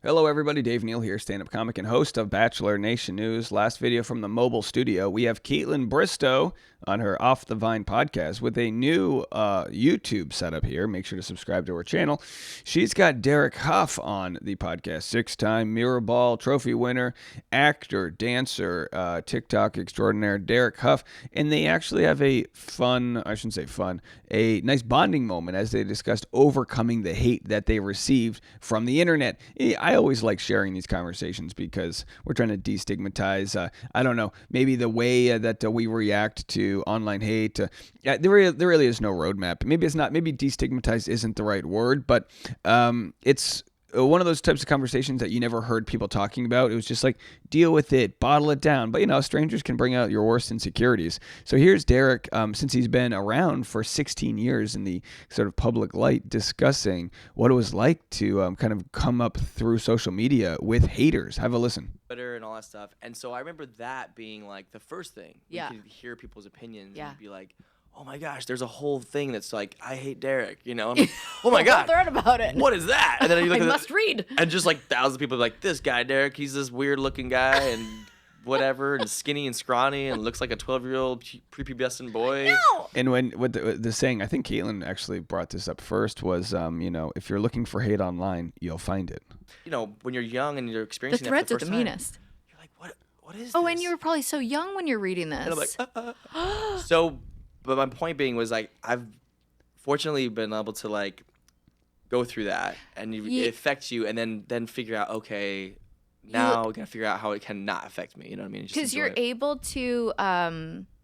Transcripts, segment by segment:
Hello everybody, Dave Neal here, stand-up comic and host of Bachelor Nation News. Last video from the mobile studio, we have Kaitlyn Bristowe on her Off the Vine podcast with a new YouTube setup here. Make sure to subscribe to her channel. She's got Derek Hough on the podcast, six-time Mirror Ball trophy winner, actor, dancer, TikTok extraordinaire Derek Hough, and they actually have a a nice bonding moment as they discussed overcoming the hate that they received from the internet. I always like sharing these conversations because we're trying to destigmatize, I don't know, maybe the way that we react to online hate. There really is no roadmap. Maybe destigmatize isn't the right word, but it's one of those types of conversations that you never heard people talking about. It was just like, deal with it, bottle it down. But, strangers can bring out your worst insecurities. So here's Derek, since he's been around for 16 years in the sort of public light, discussing what it was like to kind of come up through social media with haters. Have a listen. Twitter and all that stuff. And so I remember that being like the first thing. Yeah. You could hear people's opinions Yeah. and be like, oh my gosh, there's a whole thing that's like, I hate Derek, I'm like, oh my God. Thread about it. What is that? And then you look I at must read. And just like thousands of people are like, this guy, Derek, he's this weird looking guy and whatever, and skinny and scrawny and looks like a 12-year-old prepubescent boy. No. And what the saying, I think Kaitlyn actually brought this up first, was, if you're looking for hate online, you'll find it. When you're young and you're The experiencing threads that are for the the first time, meanest. you're like, what is Oh, this? and you were probably so young when you're reading this. And I'm like, So, but my point being was like, I've fortunately been able to like go through that, and it affects you, and then figure out, okay, now we gotta figure out how it cannot affect me. You know what I mean? Because you're able to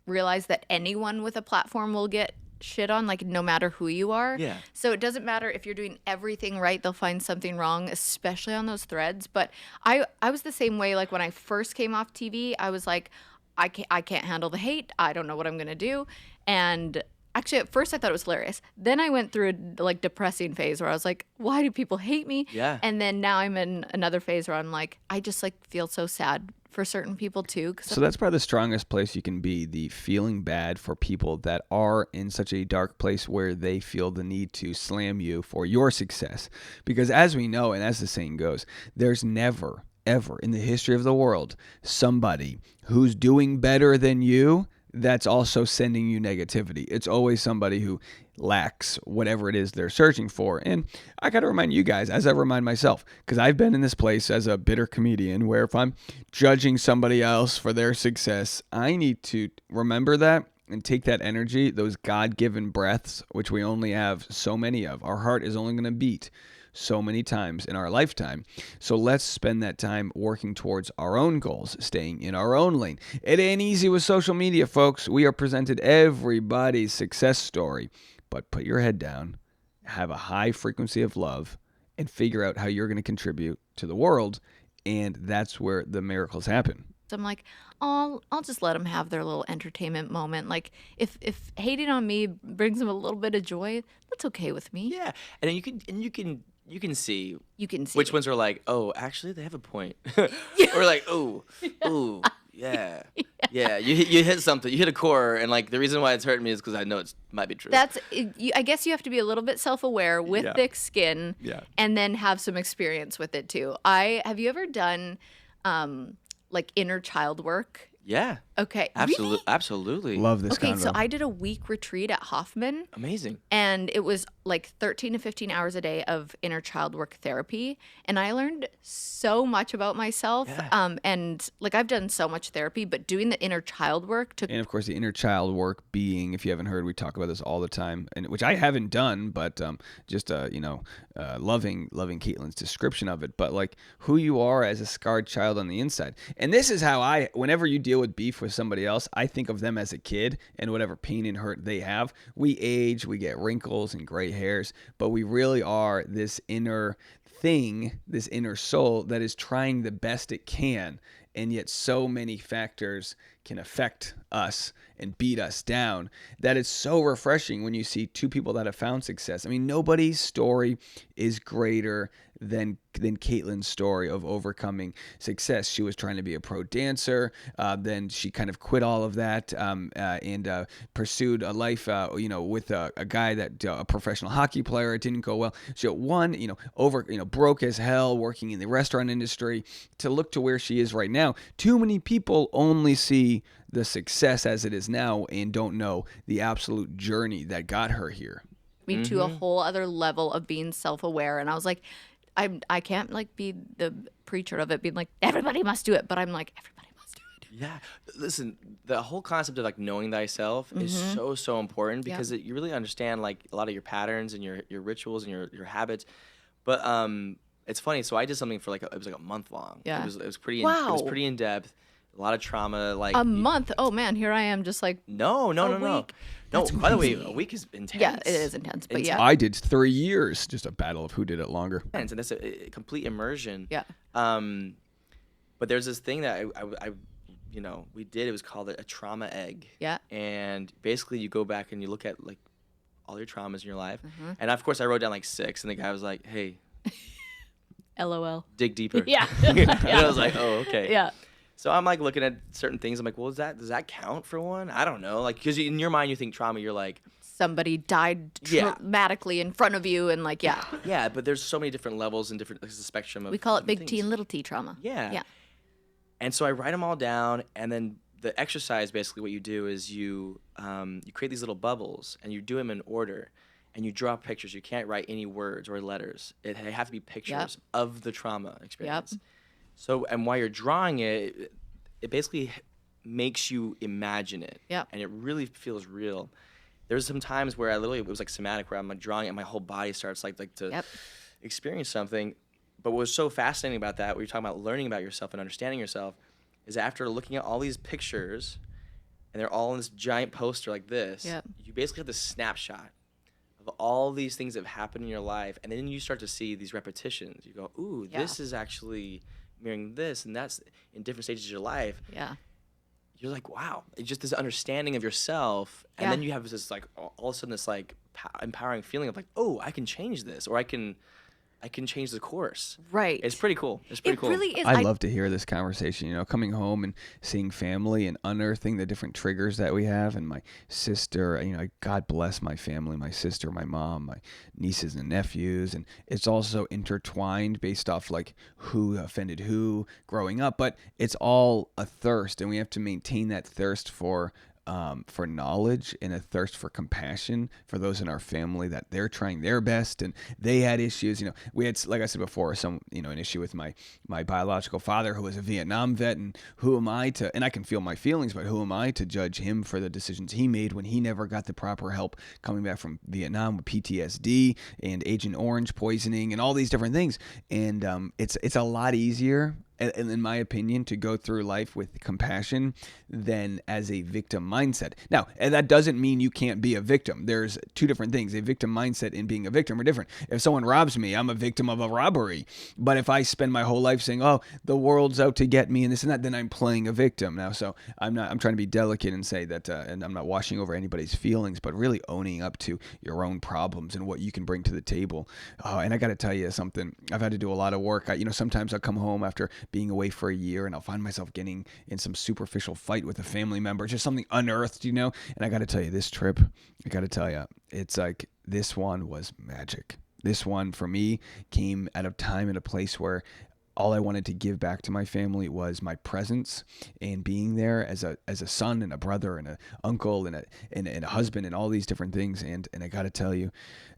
realize that anyone with a platform will get shit on, like no matter who you are. Yeah. So it doesn't matter if you're doing everything right, they'll find something wrong, especially on those threads. But I was the same way. Like when I first came off TV, I was like, I can't handle the hate. I don't know what I'm gonna do. And actually, at first I thought it was hilarious. Then I went through a like depressing phase where I was like, why do people hate me? Yeah. And then now I'm in another phase where I'm like, I just like feel so sad for certain people too. So that's probably the strongest place you can be, the feeling bad for people that are in such a dark place where they feel the need to slam you for your success. Because as we know, and as the saying goes, there's never, ever in the history of the world somebody who's doing better than you that's also sending you negativity. It's always somebody who lacks whatever it is they're searching for. And I got to remind you guys, as I remind myself, because I've been in this place as a bitter comedian where if I'm judging somebody else for their success, I need to remember that and take that energy, those God-given breaths, which we only have so many of. Our heart is only going to beat so many times in our lifetime. So let's spend that time working towards our own goals, staying in our own lane. It ain't easy with social media, folks. We are presented everybody's success story. But put your head down, have a high frequency of love, and figure out how you're going to contribute to the world. And that's where the miracles happen. I'm like, oh, I'll just let them have their little entertainment moment. Like, if hating on me brings them a little bit of joy, that's okay with me. Yeah, and then you can see which ones are like, oh, actually they have a point, or like, oh, yeah. You hit something, you hit a core, and like the reason why it's hurting me is because I know it might be true. I guess you have to be a little bit self-aware with thick skin, and then have some experience with it too. Have you ever done like inner child work? Yeah. Okay. Absolutely. Really? Absolutely. Love this Okay, convo. so I did a week retreat at Hoffman. Amazing. And it was like 13 to 15 hours a day of inner child work therapy. And I learned so much about myself. Yeah. And like I've done so much therapy, but doing the inner child work took. And of course, the inner child work being, if you haven't heard, we talk about this all the time, and which I haven't done, but loving Kaitlyn's description of it. But like who you are as a scarred child on the inside. And this is how whenever you deal with beef with somebody else, I think of them as a kid and whatever pain and hurt they have. We age, we get wrinkles and gray hairs, but we really are this inner thing, this inner soul that is trying the best it can. And yet so many factors can affect us and beat us down that it's so refreshing when you see two people that have found success. I mean, nobody's story is greater than Kaitlyn's story of overcoming success. She was trying to be a pro dancer. Then she kind of quit all of that and pursued a life, with a guy that a professional hockey player. It didn't go well. She broke as hell working in the restaurant industry to look to where she is right now. Too many people only see the success as it is now and don't know the absolute journey that got her here. Me to a whole other level of being self-aware, and I was like, I can't like be the preacher of it, being like everybody must do it, but I'm like everybody must do it. Yeah, listen, the whole concept of like knowing thyself is so important because you really understand like a lot of your patterns and your rituals and your habits. But it's funny. So I did something for it was like a month long. Yeah. It was pretty. It Wow. was pretty in depth. A lot of trauma. Like A month. Oh man, here I am, just like No. week. No, That's by the way, crazy. a week is intense. yeah, it is intense, but yeah, I did 3 years, just a battle of who did it longer. And that's a complete immersion. yeah. But there's this thing that I we did. It was called a trauma egg. Yeah. And basically, you go back and you look at like all your traumas in your life. And of course, I wrote down like 6, and the guy was like, "Hey, LOL. dig deeper." Yeah. And I was like, "Oh, okay." Yeah. So I'm like looking at certain things. I'm like, well, does that count for one? I don't know. Like, because in your mind, you think trauma, you're like, Somebody died Yeah. traumatically in front of you, and like, yeah, yeah, but there's so many different levels and different, there's a spectrum of we call it different big T things. and little T trauma. Yeah. Yeah. And so I write them all down, and then the exercise, basically what you do is you create these little bubbles, and you do them in order, and you draw pictures. You can't write any words or letters. They have to be pictures of the trauma experience. So, and while you're drawing it, it basically makes you imagine it. Yep. And it really feels real. There's some times where it was like somatic, where I'm like drawing it, and my whole body starts like to experience something. But what was so fascinating about that, when you're talking about learning about yourself and understanding yourself, is after looking at all these pictures, and they're all in this giant poster like this, you basically have this snapshot of all these things that have happened in your life, and then you start to see these repetitions. You go, ooh, this is actually mirroring this, and that's in different stages of your life. Yeah. You're like, wow, it's just this understanding of yourself, and then you have this like all of a sudden this like empowering feeling of like, oh, I can change this, or I can change the course. Right. It's pretty cool. It's pretty cool. It really is. I love to hear this conversation, coming home and seeing family and unearthing the different triggers that we have. And my sister, God bless my family, my sister, my mom, my nieces and nephews. And it's also intertwined based off like who offended who growing up. But it's all a thirst, and we have to maintain that thirst for knowledge and a thirst for compassion for those in our family that they're trying their best and they had issues. We had, like I said before, an issue with my biological father, who was a Vietnam vet, and who am I to, and I can feel my feelings, but who am I to judge him for the decisions he made when he never got the proper help coming back from Vietnam with PTSD and Agent Orange poisoning and all these different things. And it's a lot easier, and in my opinion, to go through life with compassion than as a victim mindset. Now, and that doesn't mean you can't be a victim. There's two different things. A victim mindset and being a victim are different. If someone robs me, I'm a victim of a robbery. But if I spend my whole life saying, oh, the world's out to get me and this and that, then I'm playing a victim. Now, so I'm trying to be delicate and say that, and I'm not washing over anybody's feelings, but really owning up to your own problems and what you can bring to the table. And I got to tell you something. I've had to do a lot of work. Sometimes I'll come home after being away for a year, and I'll find myself getting in some superficial fight with a family member, just something unearthed, and I got to tell you, this trip, it's like, this one was magic. This one for me came at a time and a place where all I wanted to give back to my family was my presence and being there as a son and a brother and an uncle and a husband and all these different things. And I got to tell you,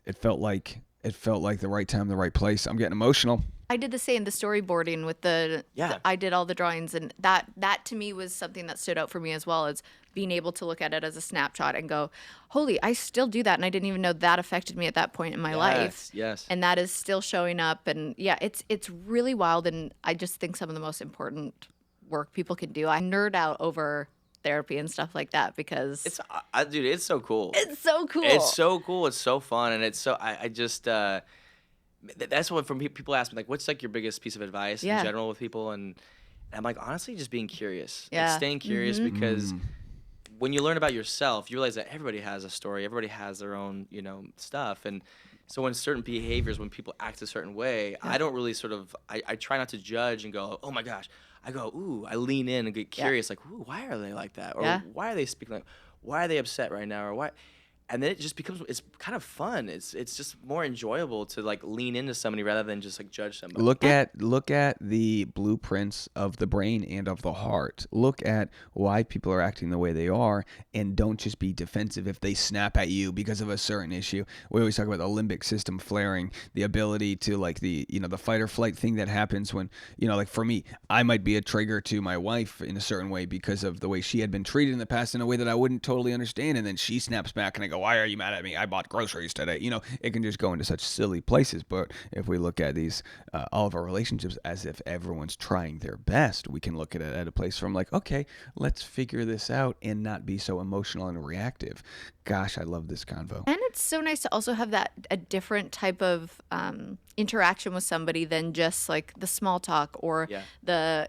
it felt like the right time, the right place. I'm getting emotional. I did the same, the storyboarding with I did all the drawings, and that to me was something that stood out for me as well, as being able to look at it as a snapshot and go, holy, I still do that, and I didn't even know that affected me at that point in my life. Yes. And that is still showing up, and yeah, it's really wild, and I just think some of the most important work people can do. I nerd out over therapy and stuff like that because It's dude, it's so cool. it's so cool. It's so cool. It's so fun, and it's so I just that's what from people ask me, like, what's like your biggest piece of advice in general with people, and I'm like, honestly, just being curious. Yeah. Like, staying curious, because when you learn about yourself, you realize that everybody has a story, everybody has their own stuff, and So when certain behaviors, when people act a certain way, I don't really sort of, I try not to judge and go, oh my gosh. I go, ooh, I lean in and get curious, like, ooh, why are they like that? Or Yeah. why are they speaking like, why are they upset right now? Or why? And then it just becomes, it's kind of fun. It's just more enjoyable to like lean into somebody rather than just like judge somebody. Look at the blueprints of the brain and of the heart. Look at why people are acting the way they are, and don't just be defensive if they snap at you because of a certain issue. We always talk about the limbic system flaring, the ability to like the fight or flight thing that happens when, like for me, I might be a trigger to my wife in a certain way because of the way she had been treated in the past in a way that I wouldn't totally understand, and then she snaps back and I go, why are you mad at me? I bought groceries today. It can just go into such silly places. But if we look at these, all of our relationships as if everyone's trying their best, we can look at it at a place from like, okay, let's figure this out and not be so emotional and reactive. Gosh, I love this convo. And it's so nice to also have a different type of interaction with somebody than just like the small talk or the,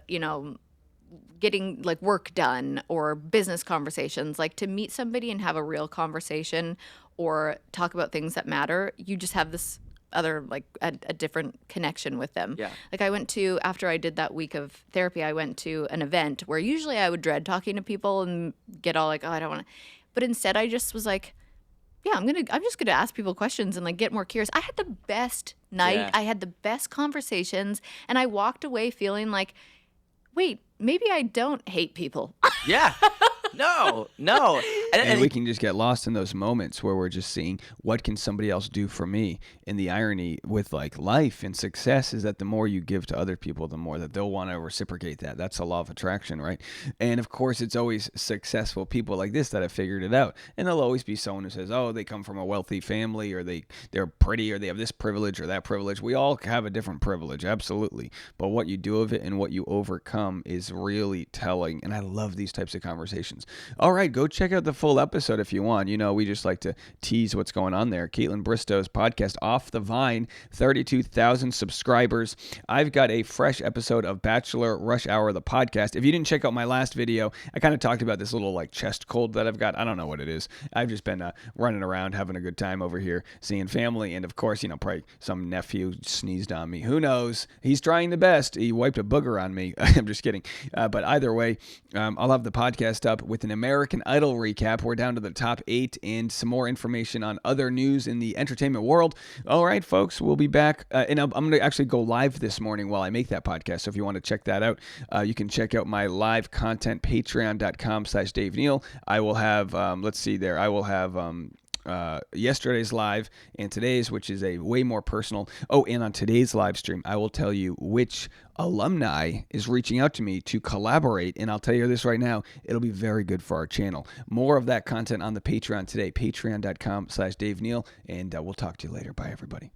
getting like work done or business conversations. Like to meet somebody and have a real conversation or talk about things that matter, you just have this other like a different connection with them. Yeah. Like I went to, after I did that week of therapy, I went to an event where usually I would dread talking to people and get all like, oh, I don't want to. But instead I just was like, yeah, I'm just gonna ask people questions and like get more curious. I had the best night. Yeah. I had the best conversations, and I walked away feeling like, wait, maybe I don't hate people. Yeah. No. And we can just get lost in those moments where we're just seeing what can somebody else do for me. And the irony with like life and success is that the more you give to other people, the more that they'll want to reciprocate that. That's the law of attraction, right? And of course, it's always successful people like this that have figured it out. And there'll always be someone who says, oh, they come from a wealthy family, or they're pretty, or they have this privilege or that privilege. We all have a different privilege, absolutely. But what you do of it and what you overcome is really telling. And I love these types of conversations. All right, go check out the full episode if you want. We just like to tease what's going on there. Kaitlyn Bristowe's podcast, Off the Vine, 32,000 subscribers. I've got a fresh episode of Bachelor Rush Hour, the podcast. If you didn't check out my last video, I kind of talked about this little like chest cold that I've got. I don't know what it is. I've just been running around, having a good time over here, seeing family. And of course, probably some nephew sneezed on me. Who knows? He's trying the best. He wiped a booger on me. I'm just kidding. But either way, I'll have the podcast up with an American Idol recap. We're down to the top 8 and some more information on other news in the entertainment world. All right, folks, we'll be back. And I'm going to actually go live this morning while I make that podcast. So if you want to check that out, you can check out my live content, patreon.com/Dave Neal. I will have, I will have yesterday's live and today's, which is a way more personal. Oh, and on today's live stream, I will tell you which alumni is reaching out to me to collaborate. And I'll tell you this right now, it'll be very good for our channel. More of that content on the Patreon today, patreon.com/Dave Neal. And we'll talk to you later. Bye, everybody.